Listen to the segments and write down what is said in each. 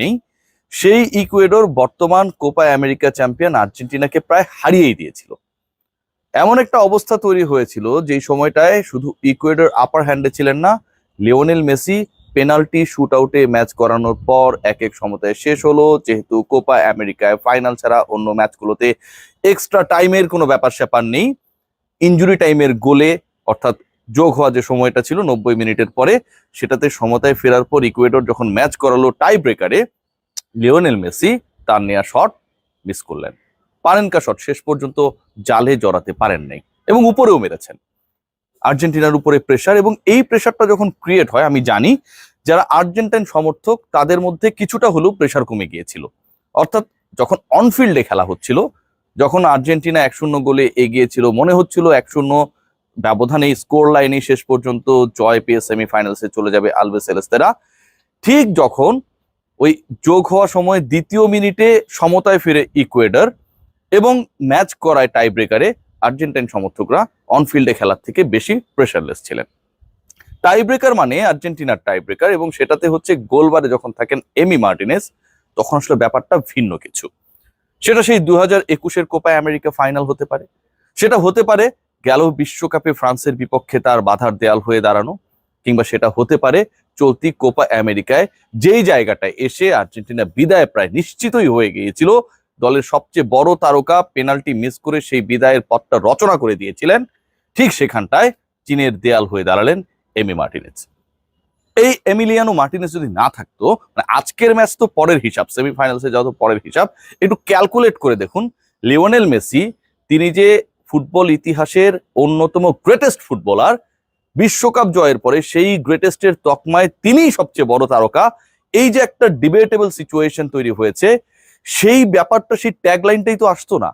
নেই, সেই ইকুয়েডর বর্তমান কোপা আমেরিকা চ্যাম্পিয়ন আর্জেন্টিনাকে প্রায় হারিয়েই দিয়েছিল। এমন একটা অবস্থা তৈরি হয়েছিল যেই সময়টায় শুধু ইকুয়েডর আপার হ্যান্ডে ছিলেন না, লিওনেল মেসি পেনাল্টি শুট আউটে ম্যাচ করানোর পর এক এক সমতায় শেষ হলো। যেহেতু কোপা আমেরিকায় ফাইনাল ছাড়া অন্য ম্যাচগুলোতে এক্সট্রা টাইমের কোনো ব্যাপার স্যাপার নেই, ইনজুরি টাইমের গোলে অর্থাৎ যোগ হওয়া যে সময়টা ছিল 90 মিনিটের পরে, সেটাতে সমতায় ফেরার পর ইকুয়েডর যখন ম্যাচ করালো টাই ব্রেকারে, লিওনেল মেসি তার নেওয়া শট মিস করলেন। পারেনকা শট শেষ পর্যন্ত জালে জড়াতে পারেন নাই এবং উপরেও মেরেছেন। আর্জেন্টিনার উপরে প্রেসার, এবং এই প্রেসারটা যখন ক্রিয়েট হয়, আমি জানি যারা আর্জেন্টাইন সমর্থক তাদের মধ্যে কিছুটা হলেও প্রেসার কমে গিয়েছিল। অর্থাৎ যখন অনফিল্ডে খেলা হচ্ছিল, যখন আর্জেন্টিনা 1-0 গোলে এগিয়েছিল, মনে হচ্ছিল 1-0 ব্যবধানে স্কোর লাইনে শেষ পর্যন্ত জয় পেয়ে সেমিফাইনালসে চলে যাবে আলবে সেলেস্তেরা, ঠিক যখন ওই যোগ হওয়া সময় দ্বিতীয় মিনিটে সমতায় ফিরে ইকুয়েডর এবং ম্যাচ করায় টাই ব্রেকারে, আর্জেন্টাইন সমর্থকরা অনফিল্ডে খেলার থেকে বেশি প্রেসারলেস ছিলেন। টাই ব্রেকার মানে আর্জেন্টিনার টাই ব্রেকার, এবং সেটাতে হচ্ছে গোলবারে যখন থাকেন এমি মার্টিনেজ, তখন আসলে ব্যাপারটা ভিন্ন কিছু। সেটা সেই 2021-এর কোপা আমেরিকা ফাইনাল হতে পারে, সেটা হতে পারে গেল বিশ্বকাপে ফ্রান্সের বিপক্ষে তার বাধার দেয়াল হয়ে দাঁড়ানো, কিংবা সেটা হতে পারে চলতি কোপা আমেরিকায় যেই জায়গাটায় এসে আর্জেন্টিনা বিদায় প্রায় নিশ্চিতই হয়ে গিয়েছিল, দলের সবচেয়ে বড় তারকা পেনাল্টি মিস করে সেই বিদায়ের পথটা রচনা করে দিয়েছিলেন, ঠিক সেখানটায় চীনের দেয়াল হয়ে দাঁড়ালেন এমি মার্টিনেজ। এই এমিলিয়ানো মার্টিনেজ যদি না থাকতো, মানে আজকের ম্যাচ তো পরের হিসাব, সেমিফাইনালসে যাওয়া তো পরের হিসাব, একটু ক্যালকুলেট করে দেখুন, লিওনেল মেসি তিনি যে ফুটবল ইতিহাসের অন্যতম গ্রেটেস্ট ফুটবলার, বিশ্বকাপ জয়ের পরে সেই গ্রেটেস্টের তকমায় তিনিই সবচেয়ে বড় তারকা, এই যে একটা ডিবেটেবল সিচুয়েশন তৈরি হয়েছে, সেই ব্যাপারটা, সেই ট্যাগলাইনটাই তো আসতো না।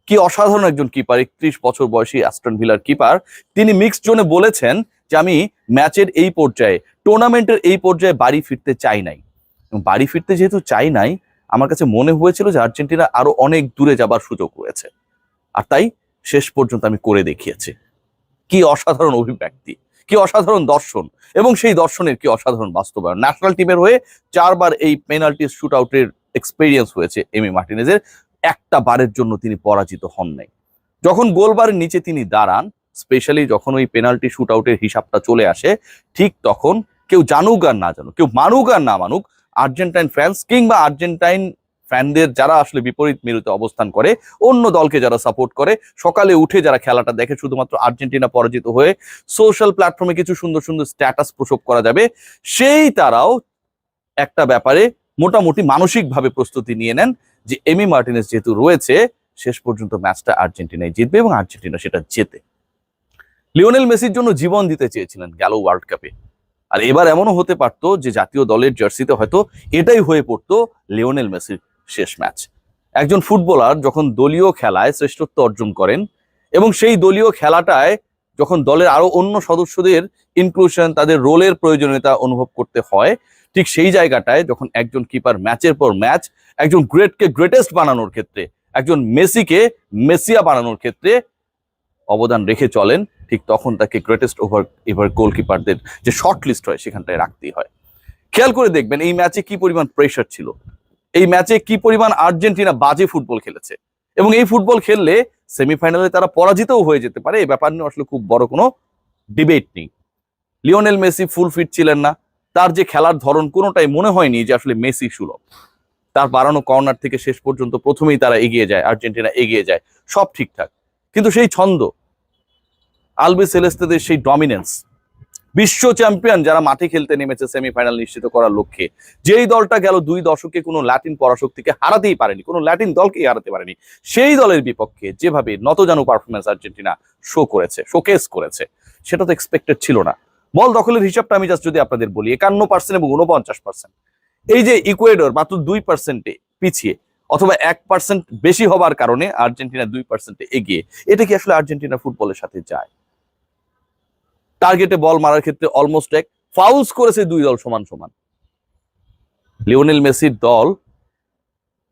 কি অসাধারণ একজন কিপার, 31 বছর বয়সী অ্যাস্টন ভিলার কিপার, তিনি মিক্সড জোনে বলেছেন যে আমি ম্যাচের এই পর্যায়ে, টুর্নামেন্টের এই পর্যায়ে বাড়ি ফিরতে চাই নাই। বাড়ি ফিরতে যেহেতু চাই নাই, আমার কাছে মনে হয়েছিল যে আর্জেন্টিনা আরো অনেক দূরে যাবার সুযোগ রয়েছে, আর তাই শেষ পর্যন্ত আমি করে দেখিয়েছি। কি অসাধারণ অভিব্যক্তি, কি অসাধারণ দর্শন, এবং সেই দর্শনের কি অসাধারণ বাস্তবায়ন। ন্যাশনাল টিমের হয়ে 4 বার এই পেনাল্টি শুট আউটের এক্সপেরিয়েন্স হয়েছে এমি মার্টিনেজের, একটা বারের জন্য তিনি পরাজিত হন নাই। যখন গোলবারের নিচে তিনি দাঁড়ান, স্পেশালি যখন ওই পেনাল্টি শুট আউটের হিসাবটা চলে আসে, ঠিক তখন কেউ জানুক আর না জানুক, কেউ মানুক আর না মানুক, আর্জেন্টাইন ফ্যান্স কিংবা আর্জেন্টাইন ফ্যানদের যারা আসলে বিপরীত মেরুতে অবস্থান করে, অন্য দলকে যারা সাপোর্ট করে, সকালে উঠে যারা খেলাটা দেখে শুধুমাত্র আর্জেন্টিনা পরাজিত হয়ে সোশ্যাল প্ল্যাটফর্মে কিছু সুন্দর সুন্দর স্ট্যাটাস প্রসব করা যাবে, সেই তারাও একটা ব্যাপারে মোটামুটি মানসিকভাবে প্রস্তুতি নিয়ে নেন যে এমি মার্টিনেজ যেহেতু রয়েছে, শেষ পর্যন্ত ম্যাচটা আর্জেন্টিনায় জিতবে এবং আর্জেন্টিনা সেটা জেতে। লিওনেল মেসির জন্য জীবন দিতে চেয়েছিলেন গেল ওয়ার্ল্ড কাপে, আর এবার এমনও হতে পারতো যে জাতীয় দলের জার্সিতে হয়তো এটাই হয়ে পড়তো লিওনেল মেসির শেষ ম্যাচ। একজন ফুটবলার যখন দলীয় খেলায় শ্রেষ্ঠত্ব অর্জন করেন এবং সেই দলীয় খেলাটায় যখন দলের আরো অন্য সদস্যদের ইনক্লুশন, তাদের রোলের প্রয়োজনীয়তা অনুভব করতে হয়, ঠিক সেই জায়গাটায় যখন একজন কিপার ম্যাচের পর ম্যাচ একজন গ্রেটকে গ্রেটেস্ট বানানোর ক্ষেত্রে, একজন মেসিকে মেসিয়া বানানোর ক্ষেত্রে অবদান রেখে চলেন, ঠিক তখন তাকে গ্রেটেস্ট এভার গোলকিপারদের যে শর্ট লিস্ট হয় সেখানটায় রাখতেই হয়। খেয়াল করে দেখবেন এই ম্যাচে কি পরিমাণ প্রেশার ছিল, এই ম্যাচে কি পরিমাণ আর্জেন্টিনা বাজে ফুটবল খেলেছে, এবং এই ফুটবল খেললে সেমিফাইনালে তারা পরাজিতও হয়ে যেতে পারে, এই ব্যাপার নিয়ে আসলে খুব বড় কোনো ডিবেট নেই। লিওনেল মেসি ফুল ফিট ছিলেন না, তার যে খেলার ধরন কোনোটাই মনে হয়নি যে আসলে মেসি সুলভ। তার বাড়ানো কর্নার থেকে শেষ পর্যন্ত প্রথমেই তারা এগিয়ে যায়, আর্জেন্টিনা এগিয়ে যায়, সব ঠিকঠাক, কিন্তু সেই ছন্দ, আলবে সেলেস্তেদের সেই ডমিনেন্স, বিশ্ব চ্যাম্পিয়ন যারা মাঠে খেলতে নেমেছে সেমিফাইনাল নিশ্চিত করার লক্ষ্যে, যেই দলটা গেল 2 দশকে কোনো ল্যাটিন পরাশক্তিকে হারাতেই পারেনি, কোনো ল্যাটিন দলকেই হারাতে পারেনি, সেই দলের বিপক্ষে যেভাবে নতজানু পারফরমেন্স আর্জেন্টিনা শোকেস করেছে, সেটা তো এক্সপেক্টেড ছিল না। বল দখলের হিসাবটা আমি জাস্ট যদি আপনাদের বলি, 51% এবং 49%, এই যে ইকুয়েডর মাত্র 2%-এ পিছিয়ে, অথবা 1% বেশি হবার কারণে আর্জেন্টিনা 2%-এ এগিয়ে, এটা কি আসলে আর্জেন্টিনা ফুটবলের সাথে যায়? টার্গেটে বল মারার ক্ষেত্রে অলমোস্ট এক, ফাউলস করেছে 2 দল সমান সমান। লিওনেল মেসির দল,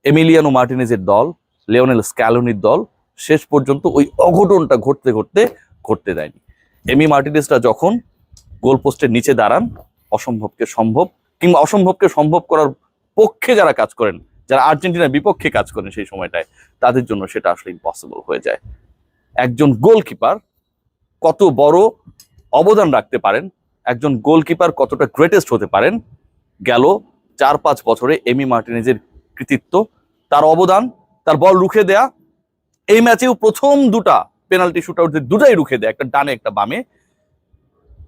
এমিলিয়ানো মার্টিনেজের দল, লিওনেল স্ক্যালোনির দল শেষ পর্যন্ত ওই অঘটনটা ঘটতে দেয়নি। এমি মার্টিনেজটা যখন গোল পোস্টের নিচে দাঁড়ান, অসম্ভবকে সম্ভব কিংবা অসম্ভবকে সম্ভব করার পক্ষে যারা কাজ করেন, যারা আর্জেন্টিনার বিপক্ষে কাজ করেন সেই সময়টায়, তাদের জন্য সেটা আসলে ইম্পসিবল হয়ে যায়। একজন গোলকিপার কত বড় অবদান রাখতে পারেন, একজন গোলকিপার কতটা গ্রেটেস্ট হতে পারেন, গেল 4-5 বছরে এমি মার্টিনেজের কৃতিত্ব, তার অবদান, তার বল রুখে দেয়া, এই ম্যাচেও প্রথম দুটা পেনাল্টি শুট আউট দুটাই রুখে দেয়, একটা ডানে একটা বামে,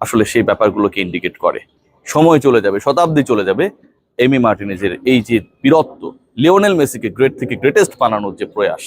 আসলে সেই ব্যাপারগুলোকে ইন্ডিকেট করে। সময় চলে যাবে, শতাব্দী চলে যাবে, এমি মার্টিনেজের এই যে বীরত্ব, লিওনেল মেসিকে গ্রেট থেকে গ্রেটেস্ট বানানোর যে প্রয়াস,